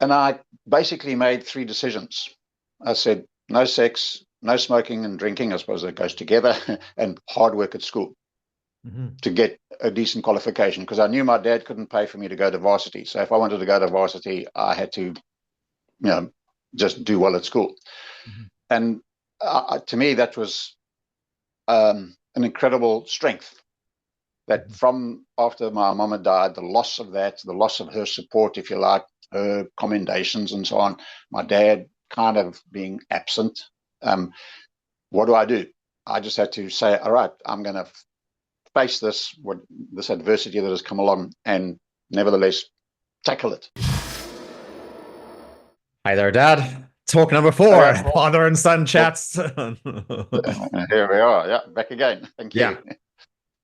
And I basically made three decisions. I said, no sex, no smoking and drinking. I suppose that goes together, and hard work at school Hmm. to get a decent qualification, because I knew my dad couldn't pay for me to go to varsity. So if I wanted to go to varsity, I had to, just do well at school. Hmm. And to me, that was an incredible strength. That Hmm. from after my mama died, the loss of that, the loss of her support, if you like, her commendations and so on, my dad kind of being absent. Um, what do I do? I just had to say, all right, I'm going to face this adversity that has come along, and nevertheless tackle it. Hi there, Dad. Talk number Okay, four, well, father and son well, chats. here we are. Yeah, back again. Thank Yeah. you.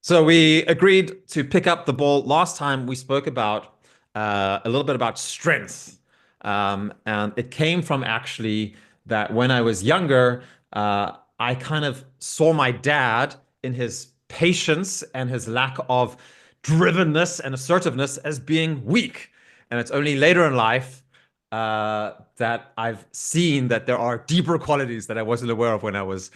So we agreed to pick up the ball. Last time we spoke about a little bit about strength. And it came from actually that when I was younger, I kind of saw my dad in his patience and his lack of drivenness and assertiveness as being weak. And it's only later in life that I've seen that there are deeper qualities that I wasn't aware of when I was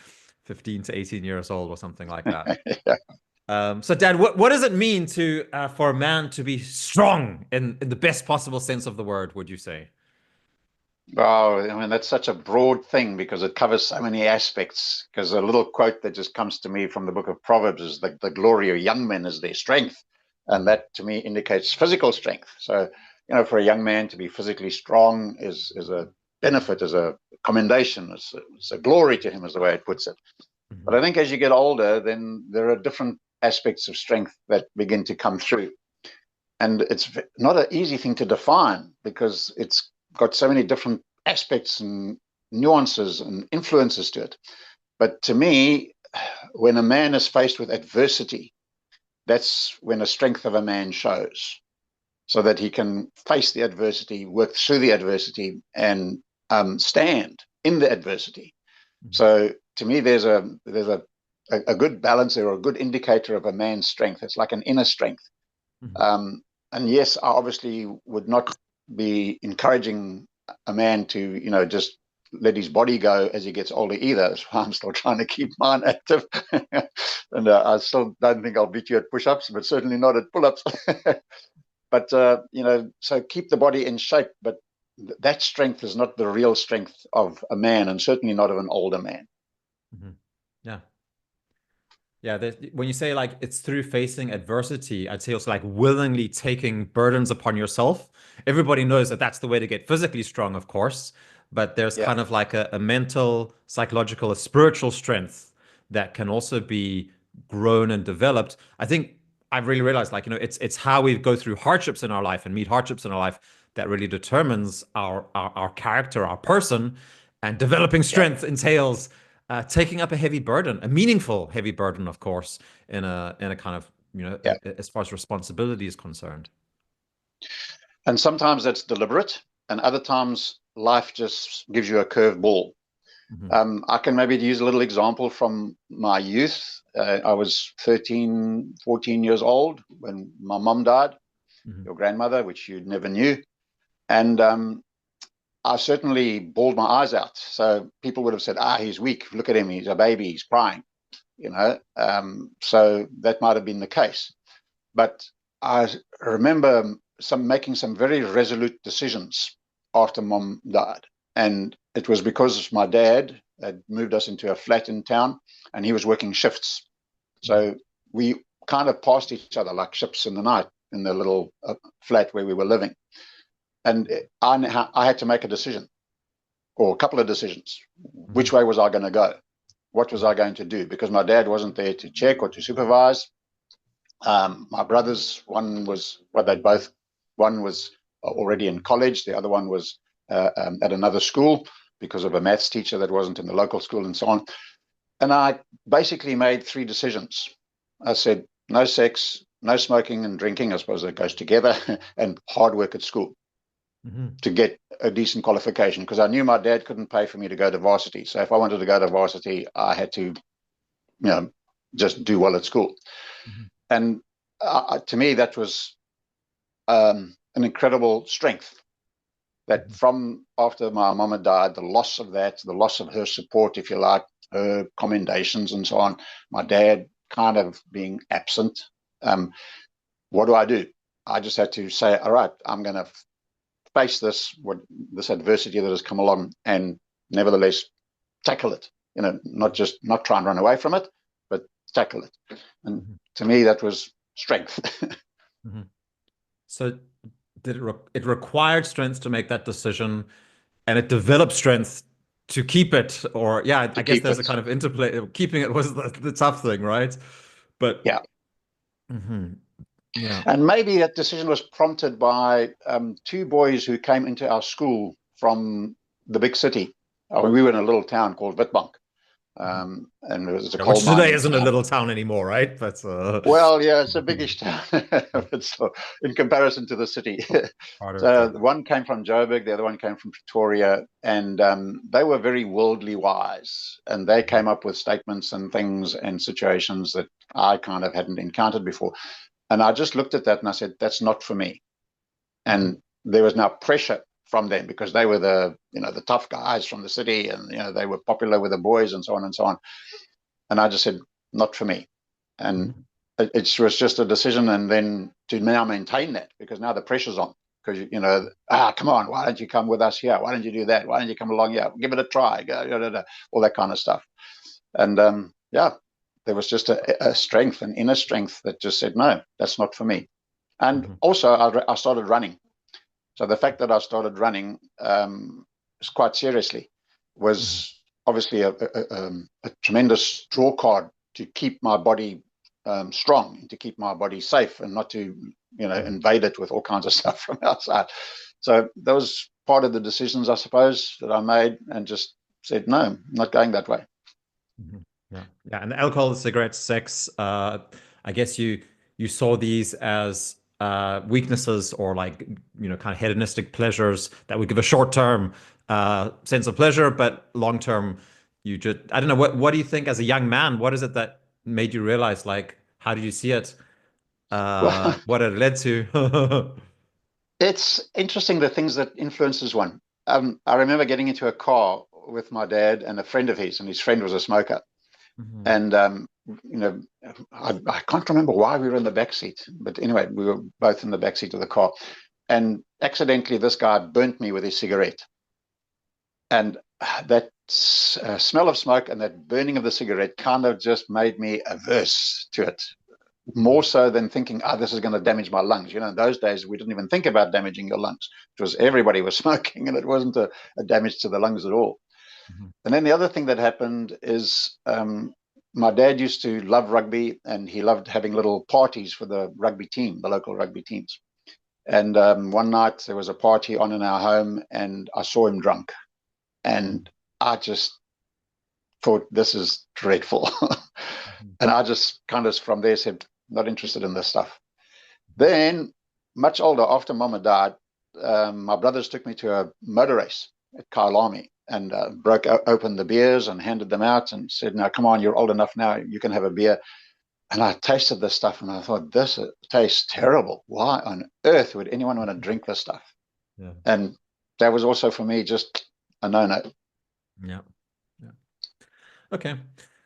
15 to 18 years old or something like that. Yeah. So, Dad, what does it mean to for a man to be strong in the best possible sense of the word, would you say? Oh, I mean, that's such a broad thing because it covers so many aspects. Because a little quote that just comes to me from the book of Proverbs is the glory of young men is their strength. And Mm, that to me indicates physical strength. So, for a young man to be physically strong is a benefit, is a commendation, it's a glory to him, is the way it puts it. But mhm. I think as you get older, then there are different aspects of strength that begin to come through. And it's not an easy thing to define because it's got so many different aspects and nuances and influences to it. But to me, when a man is faced with adversity, that's when the strength of a man shows, so that he can face the adversity, work through the adversity, and stand in the adversity. Mhm. So to me, there's a good balance there, or a good indicator of a man's strength. It's like an inner strength. Mhm. Um, and yes, I obviously would not be encouraging a man to, just let his body go as he gets older either. That's why I'm still trying to keep mine active. And I still don't think I'll beat you at push ups, but certainly not at pull ups. But, so keep the body in shape. But that strength is not the real strength of a man, and certainly not of an older man. Mhm. Yeah. Yeah, when you say like it's through facing adversity, I'd say also like willingly taking burdens upon yourself. Everybody knows that that's the way to get physically strong, of course, but there's Yeah. kind of like a mental, psychological, a spiritual strength that can also be grown and developed. I think I've really realized like, it's how we go through hardships in our life and meet hardships in our life that really determines our character, our person, and developing Yeah. strength entails taking up a heavy burden, a meaningful heavy burden, of course, in a kind of Yeah. as far as responsibility is concerned. And sometimes that's deliberate, and other times life just gives you a curved ball. Hmm. I can maybe use a little example from my youth. I was 13, 14 years old when my mom died, Hmm. your grandmother, which you never knew. And I certainly bawled my eyes out. So people would have said, he's weak. Look at him. He's a baby. He's crying. So that might have been the case. But I remember making some very resolute decisions after mom died. And it was because my dad had moved us into a flat in town and he was working shifts. So we kind of passed each other like ships in the night in the little flat where we were living. And I had to make a decision, or a couple of decisions. Hmm. Which way was I going to go? What was I going to do? Because my dad wasn't there to check or to supervise. My brothers, one was already in college, the other one was at another school because of a maths teacher that wasn't in the local school, and so on. And I basically made three decisions. I said, no sex, no smoking and drinking. I suppose that goes together, and hard work at school Hmm. to get a decent qualification, because I knew my dad couldn't pay for me to go to varsity. So if I wanted to go to varsity, I had to, just do well at school. Hmm. And to me, that was an incredible strength. that from after my mama died, the loss of that, the loss of her support, if you like, her commendations and so on, my dad kind of being absent. Um, what do I do? I just had to say, all right, I'm going to face this adversity that has come along, and nevertheless tackle it. Not try and run away from it, but tackle it. And to me, that was strength. Mm-hmm. So it required strength to make that decision, and it developed strength to keep it, or yeah, To I guess keep there's a it. kind of interplay. Keeping it was the tough thing, right? But Yeah. hmm yeah. And maybe that decision was prompted by two boys who came into our school from the big city. We were in a little town called Witbank, and it was a Yeah, coal which today mining isn't a town. little town anymore, right? But Well, yeah, it's a biggish town, but so in comparison to the city. harder So to. one came from Joburg, the other one came from Pretoria, and they were very worldly wise, and they came up with statements and things and situations that I kind of hadn't encountered before. And I just looked at that and I said, that's not for me. Mhm. And there was now pressure from them because they were the tough guys from the city, and they were popular with the boys and so on and so on. And I just said, not for me. And Mhm. it was just a decision. And then to now maintain that, because now the pressure's on. Because, come on, why don't you come with us here? Why don't you do that? Why don't you come along here? Give it a try. All that kind of stuff. And yeah, there was just a strength, an inner strength that just said, no, that's not for me. And Mhm. also, I started running. So the fact that I started running quite seriously Mhm. was obviously a tremendous draw card to keep my body strong, to keep my body safe, and not to Mhm. invade it with all kinds of stuff from outside. So that was part of the decisions, I suppose, that I made, and just said, no, I'm not going that way. Mhm. Yeah, yeah, and alcohol, cigarettes, sex. I guess you saw these as weaknesses, or like kind of hedonistic pleasures that would give a short term sense of pleasure, but long term, you just I don't know what do you think as a young man? What is it that made you realize? Like, how did you see it? Well, What it led to? it's interesting the things that influences one. I remember getting into a car with my dad and a friend of his, and his friend was a smoker. Mhm. And I can't remember why we were in the back seat, but anyway, we were both in the back seat of the car. And accidentally, this guy burnt me with his cigarette, and that smell of smoke and that burning of the cigarette kind of just made me averse to it, more Mhm. so than thinking, this is going to damage my lungs. In those days, we didn't even think about damaging your lungs. It was everybody was smoking, and it wasn't a damage to the lungs at all. Mhm. And then the other thing that happened is my dad used to love rugby, and he loved having little parties for the rugby team, the local rugby teams. And one night there was a party on in our home, and I saw him drunk, and I just thought, this is dreadful. Mhm. And I just kind of from there said, not interested in this stuff. Mhm. Then, much older, after Mama died, my brothers took me to a motor race at Kyalami, and broke open the beers and handed them out and said, now, come on, you're old enough now, you can have a beer. And I tasted this stuff and I thought, this tastes terrible. Why on earth would anyone want to drink this stuff? Yeah. And that was also for me just a no-no. Yeah. Yeah. Okay.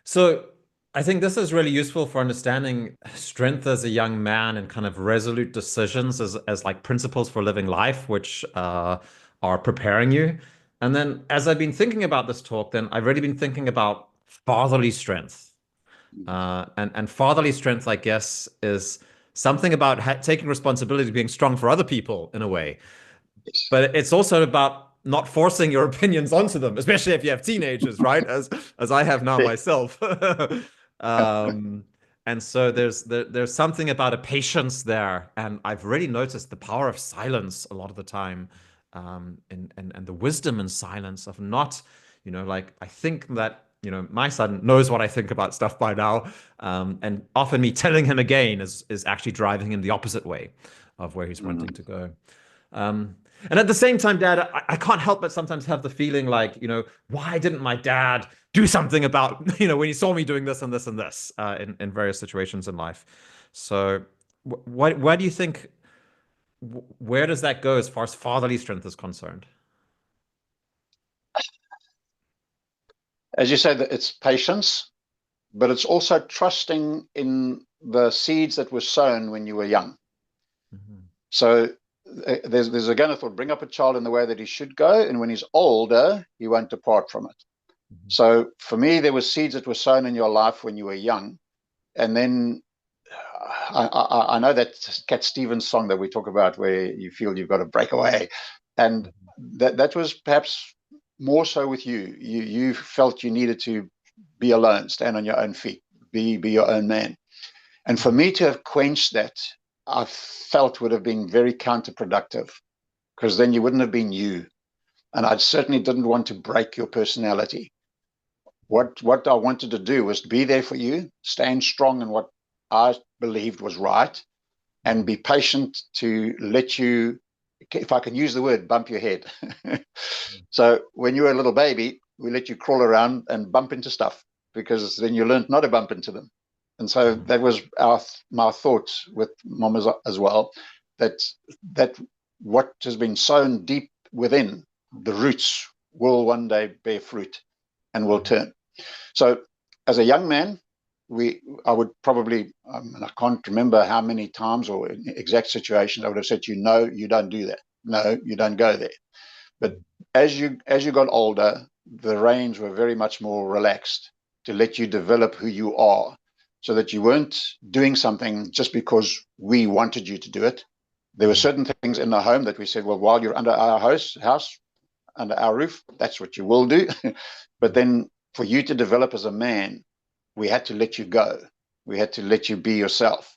So I think this is really useful for understanding strength as a young man and kind of resolute decisions as like principles for living life, which are preparing you. And then as I've been thinking about this talk, then I've really been thinking about fatherly strength. And fatherly strength, I guess, is something about taking responsibility, being strong for other people in a way. Yes. But it's also about not forcing your opinions onto them, especially if you have teenagers, right? As I have now myself. um, and so there's something about a patience there, and I've really noticed the power of silence a lot of the time, and the wisdom in silence of not, like I think that my son knows what I think about stuff by now, and often me telling him again is actually driving him the opposite way of where he's wanting Mm. to go. And at the same time, Dad, I can't help but sometimes have the feeling like, why didn't my dad do something about, when he saw me doing this and this and this in various situations in life? So, why do you think? where does that go as far as fatherly strength is concerned? As you say, that it's patience, but it's also trusting in the seeds that were sown when you were young. Mhm. So there's again a thought: bring up a child in the way that he should go, and when he's older, he won't depart from it. Mhm. So for me, there were seeds that were sown in your life when you were young, and then I know that Cat Stevens song that we talk about, where you feel you've got to break away, and Mhm. that was perhaps more so with you. You felt you needed to be alone, stand on your own feet, be your own man. And for Mhm. me to have quenched that, I felt would have been very counterproductive, because then you wouldn't have been you. And I certainly didn't want to break your personality. What I wanted to do was be there for you, stand strong in what I believed was right, and Mhm. be patient to let you, if I can use the word, bump your head. So when you were a little baby, we let you crawl around and bump into stuff, because then you learned not to bump into them. And so Mhm. that was my thoughts with mom as well, that that what has been sown deep within, the roots will one day bear fruit and will Mhm. turn. So as a young man, I would probably, and I can't remember how many times or in exact situations I would have said to you, no, you don't do that. No, you don't go there. But Mhm. as you got older, the reins were very much more relaxed to let you develop who you are, so that you weren't doing something just because we wanted you to do it. There were Mhm. certain things in the home that we said, well, while you're under our house, under our roof, that's what you will do. But Mhm. then for you to develop as a man, we had to let you go. We had to let you be yourself.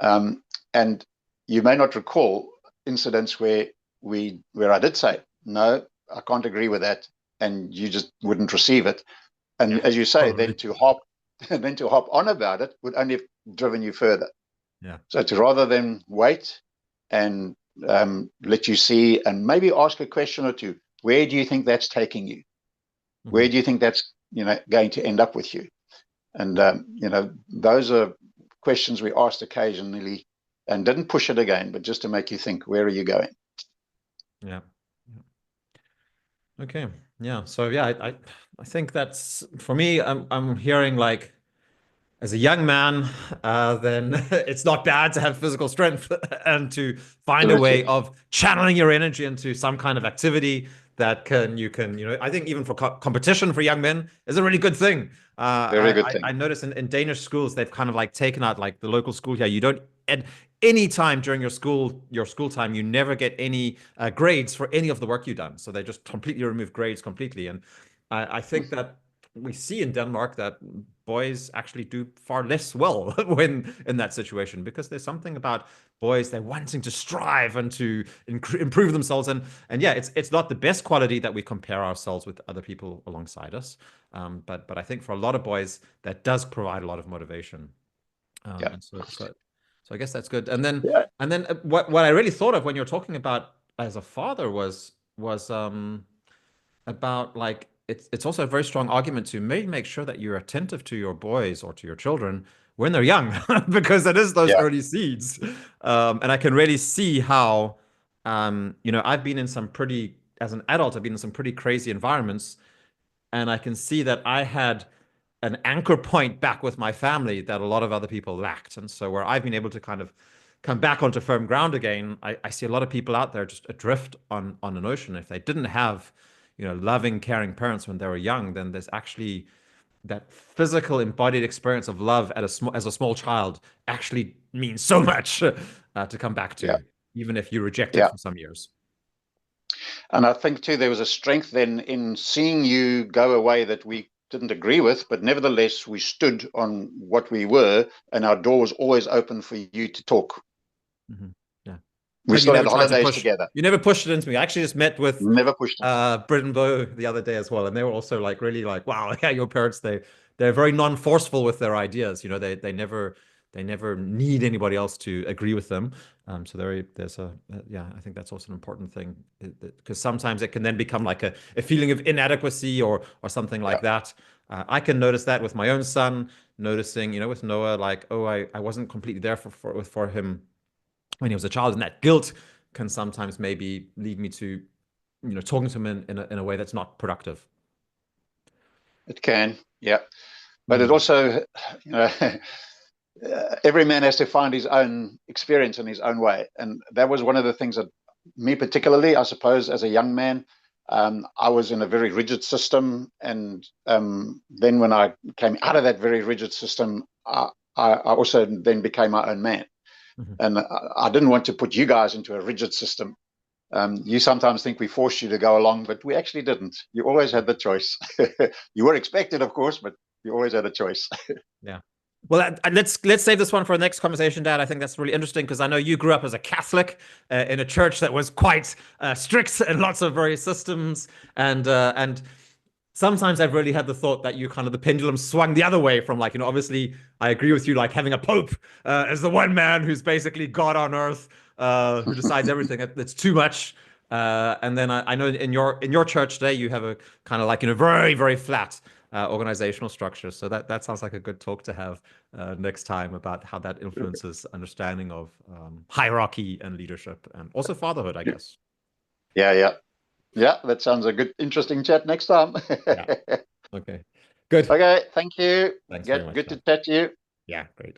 And you may not recall incidents where I did say, no, I can't agree with that, and you just wouldn't receive it. And Yeah, as you say, then totally. to hop then to hop on about it would only have driven you further. Yeah. So to rather than wait and let you see and maybe ask a question or two, where do you think that's taking you? Where Mhm. do you think that's going to end up with you? And Yeah. those are questions we asked occasionally, and didn't push it again, but just to make you think, where are you going? Yeah. Okay. Yeah. So yeah, I think that's for me. I'm hearing like as a young man, then it's not bad to have physical strength and to find a way Absolutely. of channeling your energy into some kind of activity that I think even for competition for young men is a really good thing. Very good I thing. notice in Danish schools, they've kind of like taken out like the local school here. You don't, at any time during your school time, you never get any grades for any of the work you've done. So they just completely remove grades completely. And I think that we see in Denmark that boys actually do far less well when in that situation because there's something about boys they're wanting to strive and to improve themselves and yeah it's not the best quality that we compare ourselves with other people alongside us but I think for a lot of boys that does provide a lot of motivation Yeah. and so I guess that's good Yeah. and then what I really thought of when you're talking about as a father was about like it's also a very strong argument to maybe make sure that you're attentive to your boys or to your children when they're young because it is those Yeah. early seeds and I can really see how I've been in some pretty as an adult I've been in some pretty crazy environments and I can see that I had an anchor point back with my family that a lot of other people lacked. And so where I've been able to kind of come back onto firm ground again, I see a lot of people out there just adrift on an ocean. If they didn't have, loving, caring parents when they were young, then there's actually that physical embodied experience of love as a small child actually means so much to come back Yeah. to, even if you reject it Yeah. for some years. And I think too, there was a strength then in seeing you go away that we didn't agree with, but nevertheless, we stood on what we were, and our door was always open for you to talk. Mhm. Yeah. We And you still never had tried to holidays push. together. You never pushed it into me. I actually just met with Never pushed it. Brit and Bo the other day as well, and they were also like really like, wow, yeah, your parents they're very non-forceful with their ideas. They never need anybody else to agree with them. So there's yeah, I think that's also an important thing because sometimes it can then become like a feeling of inadequacy or something Yeah. like that. I can notice that with my own son, noticing with Noah like, oh, I wasn't completely there for him when he was a child, and that guilt can sometimes maybe lead me to, talking to him in a way that's not productive. It can, yeah. But it Mm. also, you know, every man has to find his own experience in his own way. And that was one of the things that me particularly, I suppose, as a young man, I was in a very rigid system. And then when I came out of that very rigid system, I also then became my own man. Mm-hmm. And I didn't want to put you guys into a rigid system. You sometimes think we forced you to go along, but we actually didn't. You always had the choice. You were expected, of course, but you always had a choice. Yeah. Well, let's save this one for the next conversation, Dad. I think that's really interesting because I know you grew up as a Catholic in a church that was quite strict and lots of various systems, and sometimes I've really had the thought that you kind of the pendulum swung the other way from, like, obviously I agree with you, like having a pope as the one man who's basically God on earth, who decides everything. That's too much. And then I know in your church today you have a kind of like very very flat organizational structure. So that sounds like a good talk to have next time about how that influences understanding of hierarchy and leadership and also fatherhood, I guess. Yeah, yeah. Yeah, that sounds a good, interesting chat next time. Yeah. Okay. Good. Okay, thank you. Thanks very Good, much, good to Dad. chat to you. Yeah, great.